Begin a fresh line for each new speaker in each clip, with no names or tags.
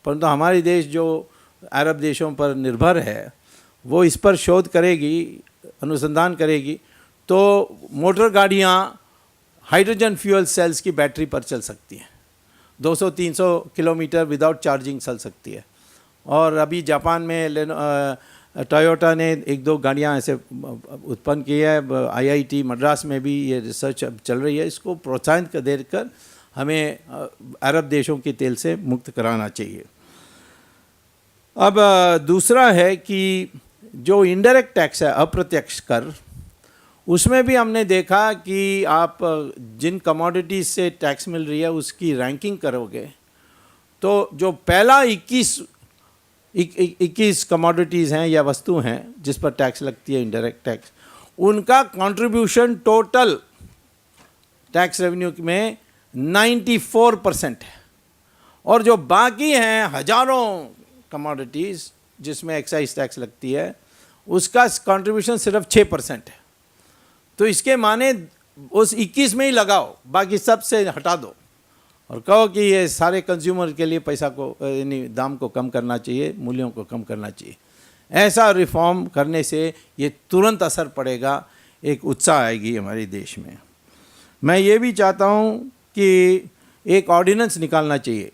परंतु हमारे देश जो अरब देशों पर निर्भर है वो इस पर शोध करेगी, अनुसंधान करेगी, तो मोटर गाड़ियाँ हाइड्रोजन फ्यूल सेल्स की बैटरी पर चल सकती हैं, 200-300 किलोमीटर विदाउट चार्जिंग चल सकती है। और अभी जापान में टोयोटा ने 1-2 गाड़ियाँ ऐसे उत्पन्न की है, IIT मद्रास में भी ये रिसर्च अब चल रही है। इसको प्रोत्साहन देकर हमें अरब देशों के तेल से मुक्त कराना चाहिए। अब दूसरा है कि जो इनडायरेक्ट टैक्स है, अप्रत्यक्ष कर, उसमें भी हमने देखा कि आप जिन कमोडिटीज़ से टैक्स मिल रही है उसकी रैंकिंग करोगे तो जो पहला 21 कमोडिटीज़ हैं या वस्तु हैं जिस पर टैक्स लगती है, इनडायरेक्ट टैक्स, उनका कंट्रीब्यूशन टोटल टैक्स रेवेन्यू में 94% है। और जो बाकी हैं हजारों कमोडिटीज़ जिसमें एक्साइज टैक्स लगती है, उसका कंट्रीब्यूशन सिर्फ 6% है। तो इसके माने उस 21 में ही लगाओ, बाकी सब से हटा दो और कहो कि ये सारे कंज्यूमर के लिए पैसा को यानी दाम को कम करना चाहिए, मूल्यों को कम करना चाहिए। ऐसा रिफॉर्म करने से ये तुरंत असर पड़ेगा, एक उत्साह आएगी हमारे देश में। मैं ये भी चाहता हूँ कि एक ऑर्डिनेंस निकालना चाहिए।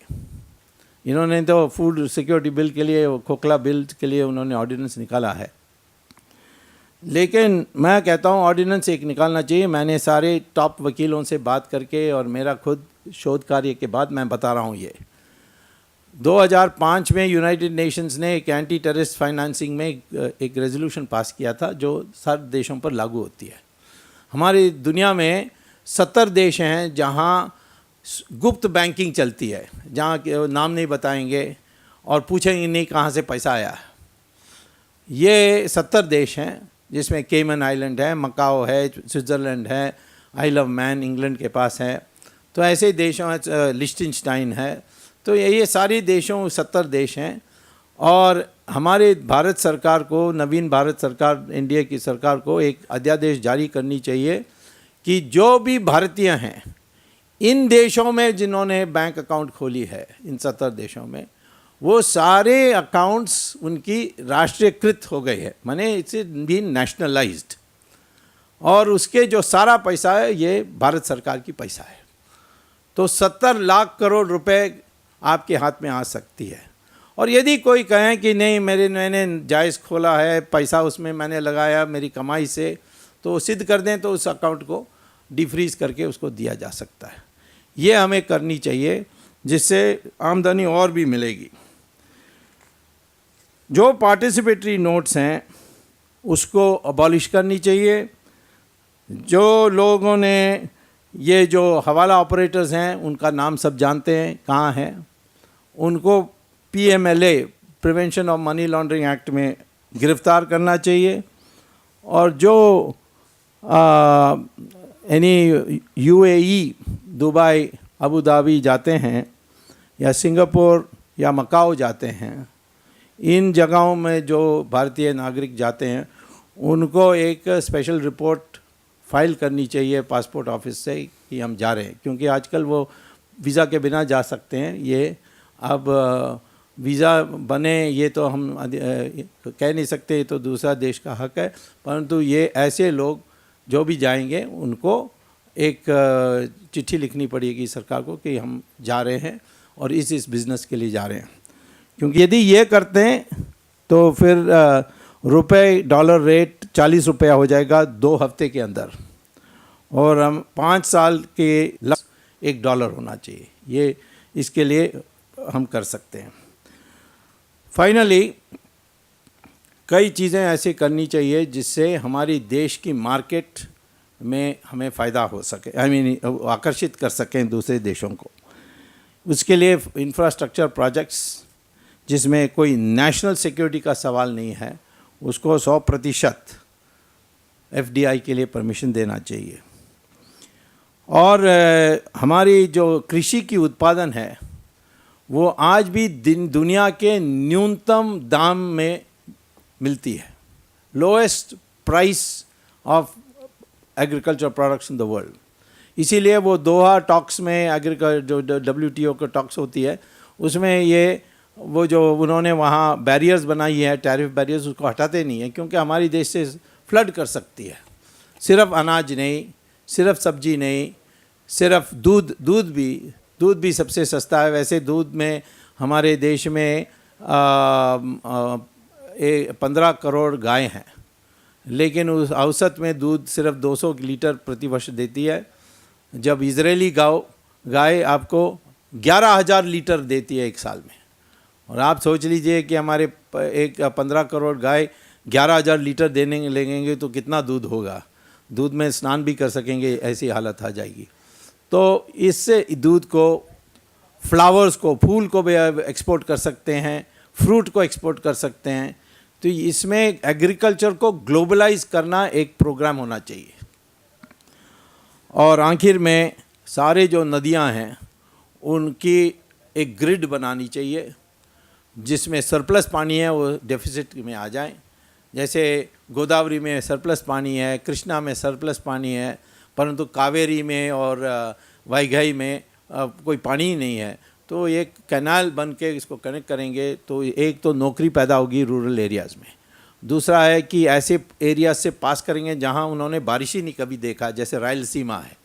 इन्होंने तो फूड सिक्योरिटी बिल के लिए, खोखला बिल के लिए उन्होंने ऑर्डिनेंस निकाला है, लेकिन मैं कहता हूँ ऑर्डिनेंस एक निकालना चाहिए। मैंने सारे टॉप वकीलों से बात करके और मेरा खुद शोध कार्य के बाद मैं बता रहा हूँ ये 2005 में यूनाइटेड नेशंस ने एक एंटी टेररिस्ट फाइनेंसिंग में एक रेजोल्यूशन पास किया था जो सारे देशों पर लागू होती है। हमारी दुनिया में 70 देश हैं जहाँ गुप्त बैंकिंग चलती है, जहाँ नाम नहीं बताएंगे और पूछेंगे नहीं कहाँ से पैसा आया। ये 70 देश हैं जिसमें केमन आइलैंड है, मकाओ है, स्विट्ज़रलैंड है, आइल ऑफ मैन इंग्लैंड के पास है। तो ऐसे देशों में लिechtenstein है। तो ये सारे देशों 70 देश हैं। और हमारे भारत सरकार को, नवीन भारत सरकार, इंडिया की सरकार को एक अध्यादेश जारी करनी चाहिए कि जो भी भारतीय हैं इन देशों में जिन्होंने बैंक अकाउंट खोली है, इन 70 देशों में, वो सारे अकाउंट्स उनकी राष्ट्रीयकृत हो गई है, माने इट्स बीन नेशनलाइज्ड, और उसके जो सारा पैसा है ये भारत सरकार की पैसा है। तो 70 लाख करोड़ रुपए आपके हाथ में आ सकती है। और यदि कोई कहें कि नहीं मैंने जायज़ खोला है, पैसा उसमें मैंने लगाया मेरी कमाई से, तो सिद्ध कर दें तो उस अकाउंट को डिफ्रीज़ करके उसको दिया जा सकता है। ये हमें करनी चाहिए जिससे आमदनी और भी मिलेगी। जो पार्टिसिपेटरी नोट्स हैं उसको अबॉलिश करनी चाहिए। जो लोगों ने ये जो हवाला ऑपरेटर्स हैं उनका नाम सब जानते हैं कहाँ हैं, उनको PMLA prevention of money laundering act में गिरफ्तार करना चाहिए। और जो यानी UAE, दुबई, अबू धाबी जाते हैं या सिंगापुर या मकाओ जाते हैं, इन जगहों में जो भारतीय नागरिक जाते हैं उनको एक स्पेशल रिपोर्ट फाइल करनी चाहिए पासपोर्ट ऑफिस से कि हम जा रहे हैं, क्योंकि आजकल वो वीज़ा के बिना जा सकते हैं। ये अब वीज़ा बने ये तो हम कह नहीं सकते, ये तो दूसरा देश का हक है, परंतु ये ऐसे लोग जो भी जाएंगे उनको एक चिट्ठी लिखनी पड़ेगी सरकार को कि हम जा रहे हैं और इस बिज़नेस के लिए जा रहे हैं। क्योंकि यदि ये करते हैं तो फिर रुपए डॉलर रेट 40 रुपया हो जाएगा 2 हफ्ते के अंदर, और हम 5 साल के $1 होना चाहिए। ये इसके लिए हम कर सकते हैं। फाइनली कई चीज़ें ऐसे करनी चाहिए जिससे हमारी देश की मार्केट में हमें फ़ायदा हो सके, आकर्षित कर सकें दूसरे देशों को। उसके लिए इंफ्रास्ट्रक्चर प्रोजेक्ट्स जिसमें कोई नेशनल सिक्योरिटी का सवाल नहीं है उसको 100% FDI के लिए परमिशन देना चाहिए। और हमारी जो कृषि की उत्पादन है वो आज भी दुनिया के न्यूनतम दाम में मिलती है, lowest price of agriculture products in the world. इसीलिए वो दोहा टॉक्स में जो WTO का टॉक्स होती है उसमें ये वो जो उन्होंने वहाँ बैरियर्स बनाई है, टैरिफ बैरियर्स, उसको हटाते नहीं हैं, क्योंकि हमारी देश से फ्लड कर सकती है। सिर्फ अनाज नहीं, सिर्फ सब्जी नहीं, सिर्फ दूध भी सबसे सस्ता है। वैसे दूध में हमारे देश में 15 करोड़ गाय हैं, लेकिन उस औसत में दूध सिर्फ 200 लीटर प्रति वर्ष देती है, जब इजरायली गाय आपको 11,000 लीटर देती है एक साल में। और आप सोच लीजिए कि हमारे 15 करोड़ गाय 11,000 लीटर देने लगेंगे तो कितना दूध होगा। दूध में स्नान भी कर सकेंगे, ऐसी हालत आ जाएगी। तो इससे दूध को, फ्लावर्स को, फूल को भी एक्सपोर्ट कर सकते हैं, फ्रूट को एक्सपोर्ट कर सकते हैं। तो इसमें एग्रीकल्चर को ग्लोबलाइज करना एक प्रोग्राम होना चाहिए। और आखिर में सारे जो नदियां हैं उनकी एक ग्रिड बनानी चाहिए, जिसमें सरप्लस पानी है वो डेफिसिट में आ जाए। जैसे गोदावरी में सरप्लस पानी है, कृष्णा में सरप्लस पानी है, परंतु कावेरी में और वैगई में कोई पानी ही नहीं है। तो एक कैनाल बन के इसको कनेक्ट करेंगे तो एक तो नौकरी पैदा होगी रूरल एरियाज़ में, दूसरा है कि ऐसे एरिया से पास करेंगे जहां उन्होंने बारिश ही नहीं कभी देखा, जैसे रायलसीमा है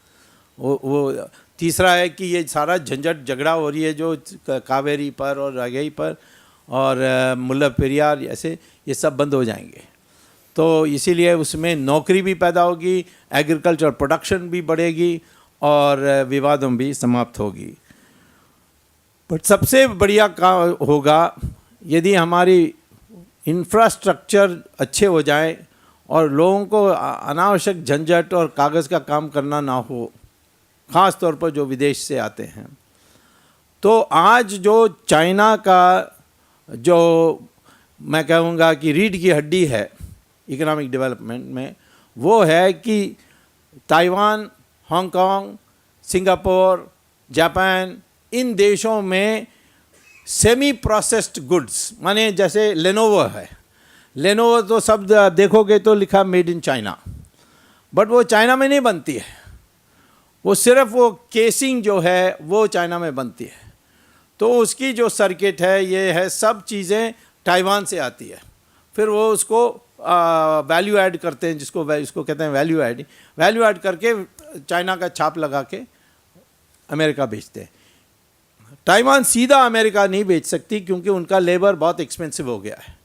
वो। तीसरा है कि ये सारा झंझट झगड़ा हो रही है जो कावेरी पर और वैगई पर और मुल्ला पेरियार, ऐसे ये सब बंद हो जाएंगे। तो इसीलिए उसमें नौकरी भी पैदा होगी, एग्रीकल्चर प्रोडक्शन भी बढ़ेगी और विवादों भी समाप्त होगी। बट सबसे बढ़िया काम होगा यदि हमारी इंफ्रास्ट्रक्चर अच्छे हो जाए और लोगों को अनावश्यक झंझट और कागज़ का काम करना ना हो, ख़ास तौर पर जो विदेश से आते हैं। तो आज जो चाइना का जो मैं कहूँगा कि रीढ़ की हड्डी है इकोनॉमिक डेवलपमेंट में, वो है कि ताइवान, हांगकांग, सिंगापुर, जापान, इन देशों में सेमी प्रोसेस्ड गुड्स, माने जैसे लेनोवो है, लेनोवो तो शब्द देखोगे तो लिखा मेड इन चाइना, बट वो चाइना में नहीं बनती है। वो सिर्फ वो केसिंग जो है वो चाइना में बनती है। तो उसकी जो सर्किट है, ये है, सब चीज़ें ताइवान से आती है। फिर वो उसको वैल्यू ऐड करते हैं, इसको कहते हैं वैल्यू ऐड करके चाइना का छाप लगा के अमेरिका बेचते हैं। ताइवान सीधा अमेरिका नहीं बेच सकती क्योंकि उनका लेबर बहुत एक्सपेंसिव हो गया है।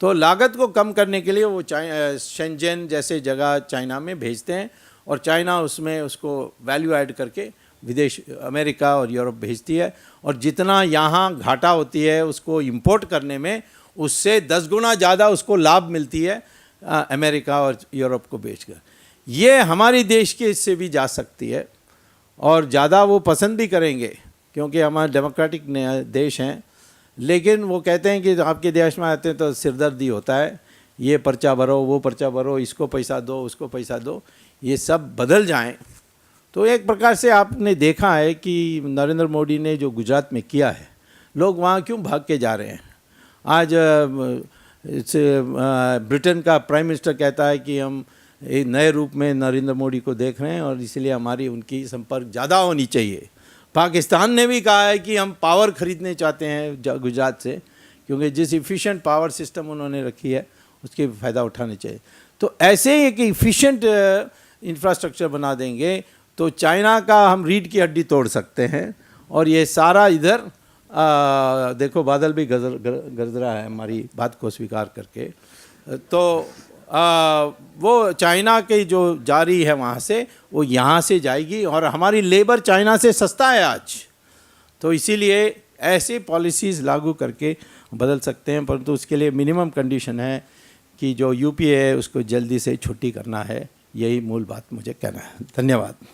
तो लागत को कम करने के लिए वो शेंजन जैसे जगह चाइना में भेजते हैं और चाइना उसमें उसको वैल्यू ऐड करके विदेश, अमेरिका और यूरोप भेजती है। और जितना यहाँ घाटा होती है उसको इंपोर्ट करने में, उससे 10 गुना ज़्यादा उसको लाभ मिलती है अमेरिका और यूरोप को बेचकर। ये हमारी देश के इससे भी जा सकती है और ज़्यादा वो पसंद भी करेंगे क्योंकि हमारे डेमोक्रेटिक देश हैं। लेकिन वो कहते हैं कि आपके देश में आते हैं तो सिरदर्दी होता है, ये पर्चा भरो, वो पर्चा भरो, इसको पैसा दो, उसको पैसा दो, ये सब बदल जाएं। तो एक प्रकार से आपने देखा है कि नरेंद्र मोदी ने जो गुजरात में किया है, लोग वहाँ क्यों भाग के जा रहे हैं। आज ब्रिटेन का प्राइम मिनिस्टर कहता है कि हम एक नए रूप में नरेंद्र मोदी को देख रहे हैं और इसलिए हमारी उनकी संपर्क ज़्यादा होनी चाहिए। पाकिस्तान ने भी कहा है कि हम पावर खरीदने चाहते हैं गुजरात से, क्योंकि जिस इफ़िशिएंट पावर सिस्टम उन्होंने रखी है उसके फ़ायदा उठाने चाहिए। तो ऐसे ही एक इफ़िशिएंट इंफ्रास्ट्रक्चर बना देंगे तो चाइना का हम रीढ़ की हड्डी तोड़ सकते हैं। और ये सारा इधर देखो बादल भी गरज रहा है हमारी बात को स्वीकार करके। तो वो चाइना की जो जारी है वहाँ से, वो यहाँ से जाएगी और हमारी लेबर चाइना से सस्ता है आज। तो इसीलिए ऐसे पॉलिसीज़ लागू करके बदल सकते हैं, परंतु उसके लिए मिनिमम कंडीशन है कि जो यूपीए है उसको जल्दी से छुट्टी करना है। यही मूल बात मुझे कहना है। धन्यवाद।